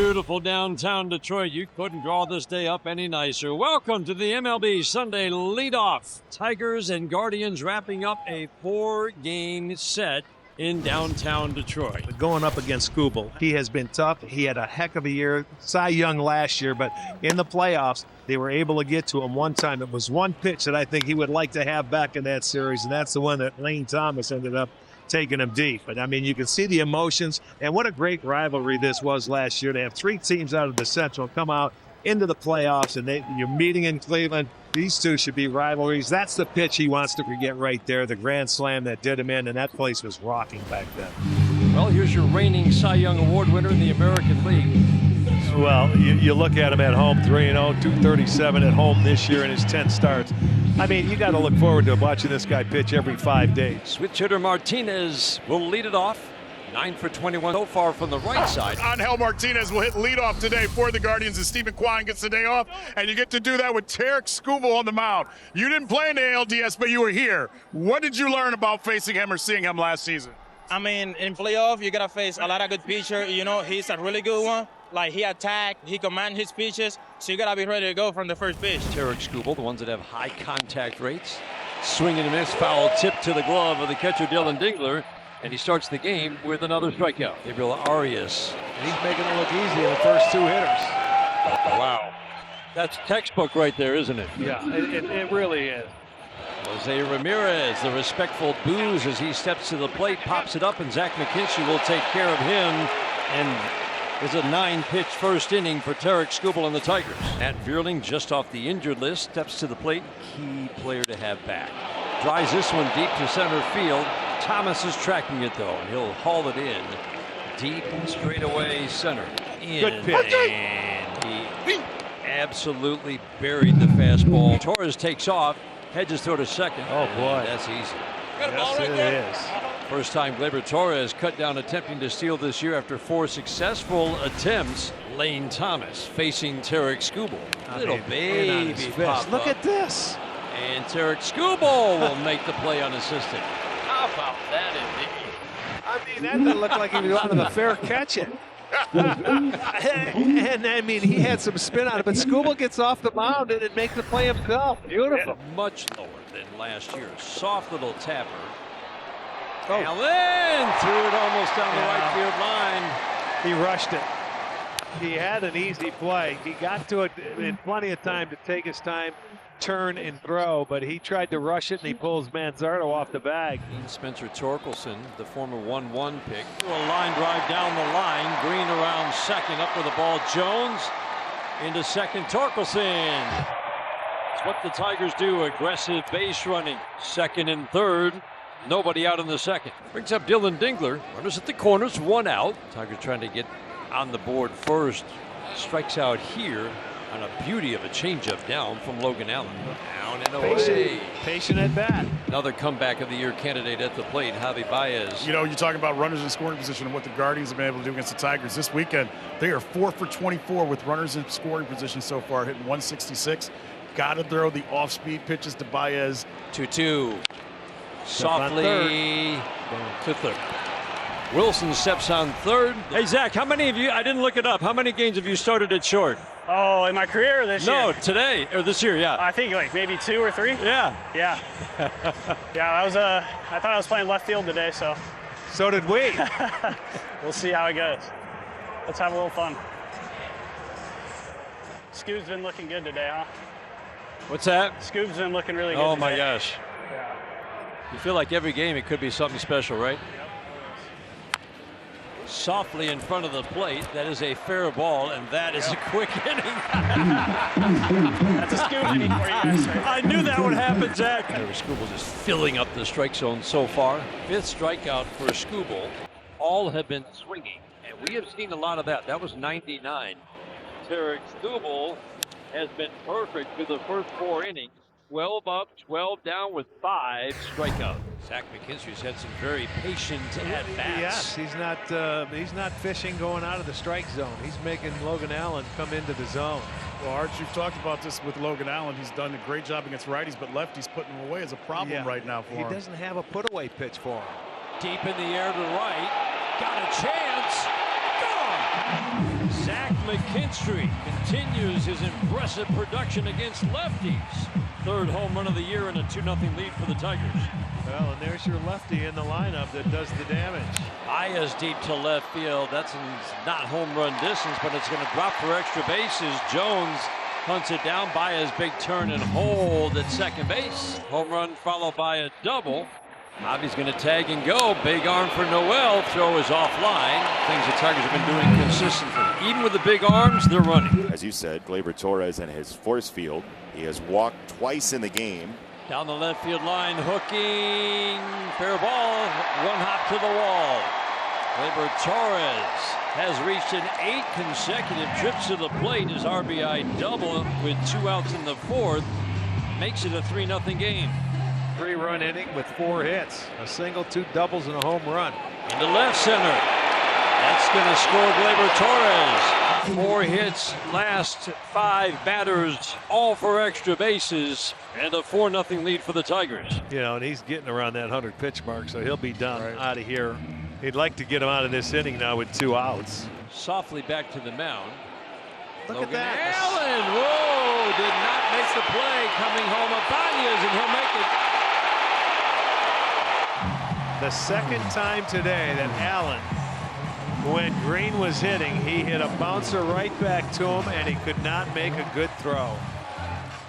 Beautiful downtown Detroit. You couldn't draw this day up any nicer. Welcome to the MLB Sunday leadoff. Tigers and Guardians wrapping up a 4-game set in downtown Detroit. Going up against Skubal, he has been tough. He had a heck of a year, Cy Young last year, but in the playoffs, they were able to get to him one time. It was one pitch that I think he would like to have back in that series, and that's the one that Lane Thomas ended up taking him deep. But, I mean, you can see the emotions, and what a great rivalry this was last year. They have 3 teams out of the Central come out into the playoffs, and you're meeting in Cleveland. These two should be rivalries. That's the pitch he wants to get right there, the grand slam that did him in, and that place was rocking back then. Well, here's your reigning Cy Young Award winner in the American League. Well, you look at him at home, 3-0, 237 at home this year in his 10 starts. I mean, you got to look forward to watching this guy pitch every 5 days. Switch hitter Martinez will lead it off. 9 for 21 so far from the right side. Angel Martinez will hit leadoff today for the Guardians, and Stephen Kwan gets the day off, and you get to do that with Tarik Skubal on the mound. You didn't play in the ALDS, but you were here. What did you learn about facing him or seeing him last season? I mean, in playoff, you gotta face a lot of good pitchers. You know, he's a really good one. Like, he attack, he command his pitches, so you gotta be ready to go from the first pitch. Tarik Skubal, the ones that have high contact rates. Swing and a miss, foul tip to the glove of the catcher Dylan Dingler. And he starts the game with another strikeout. Gabriel Arias. He's making it look easy in the first 2 hitters. Wow. That's textbook right there, isn't it? Yeah, it really is. Jose Ramirez, the respectful boos as he steps to the plate, pops it up, and Zach McKinstry will take care of him. And it's a 9-pitch first inning for Tarik Skubal and the Tigers. Matt Vierling, just off the injured list, steps to the plate. Key player to have back. Drives this one deep to center field. Thomas is tracking it, though, and he'll haul it in. Deep and straight away center. Good pitch. And he absolutely buried the fastball. Torres takes off, hedges throw to second. Oh, boy. That's easy. Yes, it is. First time Gleyber Torres cut down attempting to steal this year after 4 successful attempts. Lane Thomas facing Tarik Skubal. Little baby pop. Look at this. And Tarik Skubal will make the play unassisted. How about that indeed? I mean, that didn't look like he was on the fair catch it. And I mean, he had some spin on it, but Skubal gets off the mound and it makes the play himself. Beautiful. Much lower than last year. Soft little tapper. Allen threw it almost down the right field line. He rushed it. He had an easy play. He got to it in plenty of time to take his time, turn and throw, but he tried to rush it and he pulls Manzardo off the bag. Spencer Torkelson, the former 1-1 pick, a line drive down the line. Green around second, up with the ball. Jones into second. Torkelson. It's what the Tigers do. Aggressive base running. Second and third. Nobody out in the second. Brings up Dylan Dingler. Runners at the corners, 1 out. Tigers trying to get on the board first. Strikes out here on a beauty of a changeup down from Logan Allen. Down and away. Patient at bat. Another comeback of the year candidate at the plate, Javi Baez. You know, you're talking about runners in scoring position and what the Guardians have been able to do against the Tigers this weekend. They are 4 for 24 with runners in scoring position so far, hitting 166. Got to throw the off-speed pitches to Baez. 2-2. Softly to third. Wilson steps on third. Hey, Zach, how many of you, I didn't look it up, how many games have you started at short? Oh, in my career or this year? No, today, or this year, yeah. I think like maybe 2 or 3. Yeah. Yeah. Yeah, that was I thought I was playing left field today, so. So did we. We'll see how it goes. Let's have a little fun. Scoob's been looking good today, huh? What's that? Scoob's been looking really good Oh, today. my gosh. Yeah. You feel like every game it could be something special, right? Softly in front of the plate. That is a fair ball, and that is a quick inning. That's a Scoop inning for you guys. Right? I knew that would happen, Zach. Skubal just filling up the strike zone so far. 5th strikeout for Skubal. All have been swinging, and we have seen a lot of that. That was 99. Tarik Skubal has been perfect through the first 4 innings. 12 up, 12 down with 5 strikeouts. Zach McKinstry's had some very patient at-bats. Yes, he's not fishing going out of the strike zone. He's making Logan Allen come into the zone. Well, Arch, you've talked about this with Logan Allen. He's done a great job against righties, but lefties putting him away is a problem right now for him. He doesn't have a put-away pitch for him. Deep in the air to right. Got a chance. Gone. Zach McKinstry continues his impressive production against lefties. Third home run of the year and a 2-0 lead for the Tigers. Well, and there's your lefty in the lineup that does the damage. Baez deep to left field. That's not home run distance, but it's going to drop for extra bases. Jones hunts it down. Baez big turn and hold at second base. Home run followed by a double. Javi's going to tag and go. Big arm for Noel. Throw is offline. Things the Tigers have been doing consistently. Even with the big arms, they're running. As you said, Gleyber Torres in his force field. He has walked twice in the game. Down the left field line, hooking. Fair ball. One hop to the wall. Gleyber Torres has reached an 8 consecutive trips to the plate. His RBI double with 2 outs in the 4th makes it a 3-0 game. 3-run inning with 4 hits, a single, 2 doubles, and a home run. Into left center. That's going to score Gleyber Torres. 4 hits, last 5 batters, all for extra bases, and a 4-0 lead for the Tigers. You know, and he's getting around that 100 pitch mark, so he'll be done out of here. He'd like to get him out of this inning now with 2 outs. Softly back to the mound. Look Logan at that. Allen, whoa, did not make the play. Coming home, Ibanez, and he'll make it. The second time today that Allen, when Green was hitting, he hit a bouncer right back to him, and he could not make a good throw.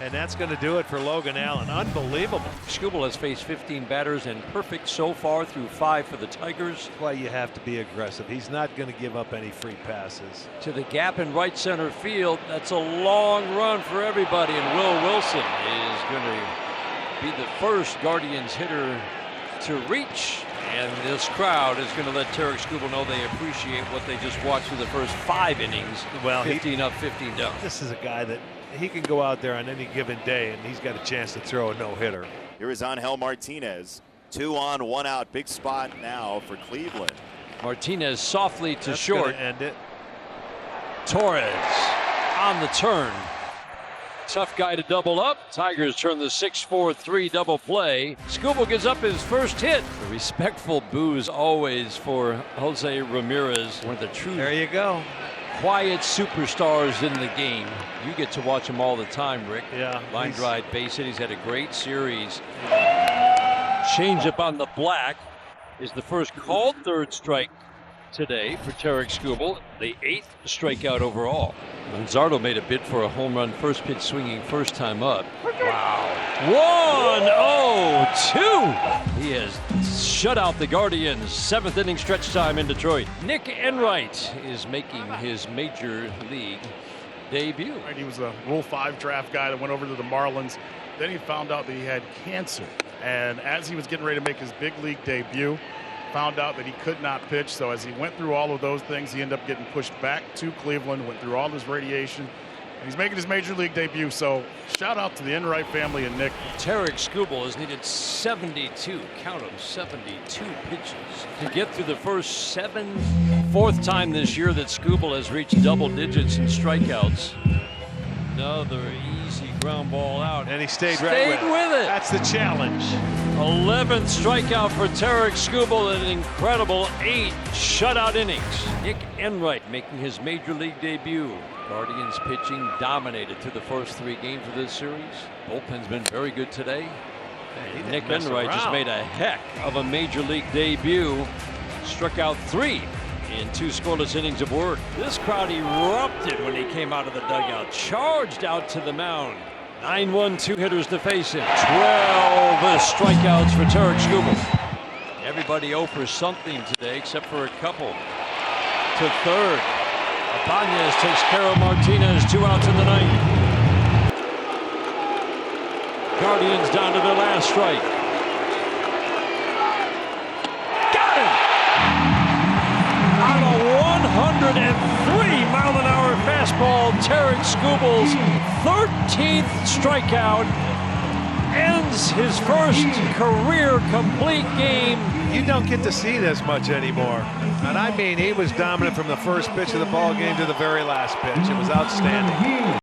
And that's going to do it for Logan Allen. Unbelievable. Skubal has faced 15 batters and perfect so far through 5 for the Tigers. That's why you have to be aggressive. He's not going to give up any free passes. To the gap in right center field. That's a long run for everybody, and Will Wilson is going to be the first Guardians hitter to reach, and this crowd is going to let Tarik Skubal know they appreciate what they just watched through the first 5 innings. Well, 15 up, 15 down. This is a guy that he can go out there on any given day, and he's got a chance to throw a no-hitter. Here is Angel Martinez. 2 on, 1 out. Big spot now for Cleveland. Martinez softly to That's short. gonna end it. Torres on the turn. Tough guy to double up. Tigers turn the 6-4-3 double play. Skubal gives up his first hit. The respectful boos always for Jose Ramirez. One of the true There you go. quiet superstars in the game. You get to watch him all the time, Rick. Yeah. Line drive, base hit. He's had a great series. Change up on the black is the first called third strike today for Tarik Skubal, the 8th strikeout overall. Manzardo made a bid for a home run, first pitch swinging first time up. Wow. 1-0-2. He has shut out the Guardians. 7th inning stretch time in Detroit. Nick Enright is making his major league debut. He was a Rule 5 draft guy that went over to the Marlins. Then he found out that he had cancer. And as he was getting ready to make his big league debut, found out that he could not pitch. So as he went through all of those things, he ended up getting pushed back to Cleveland, went through all his radiation, and he's making his major league debut. So shout out to the Enright family and Nick. Tarik Skubal has needed 72, count them, 72 pitches to get through the first 7. 4th time this year that Skubal has reached double digits in strikeouts. Another easy ground ball out. And he stayed right with it. That's the challenge. 11th strikeout for Tarik Skubal, an incredible 8 shutout innings. Nick Enright making his major league debut. Guardians pitching dominated through the first 3 games of this series. Bullpen's been very good today. And Nick Enright just made a heck of a major league debut. Struck out 3 in 2 scoreless innings of work. This crowd erupted when he came out of the dugout, charged out to the mound. 9-1-2 hitters to face him. 12 strikeouts for Tarik Skubal. Everybody offers something today except for a couple. To third. Ibanez takes care of Martinez. 2 outs in the 9th. Guardians down to their last strike. Got him! On a 103-mile-an-hour fastball, Tarik Skubal's 13th strikeout ends his first career complete game. You don't get to see this much anymore. And I mean, he was dominant from the first pitch of the ball game to the very last pitch. It was outstanding.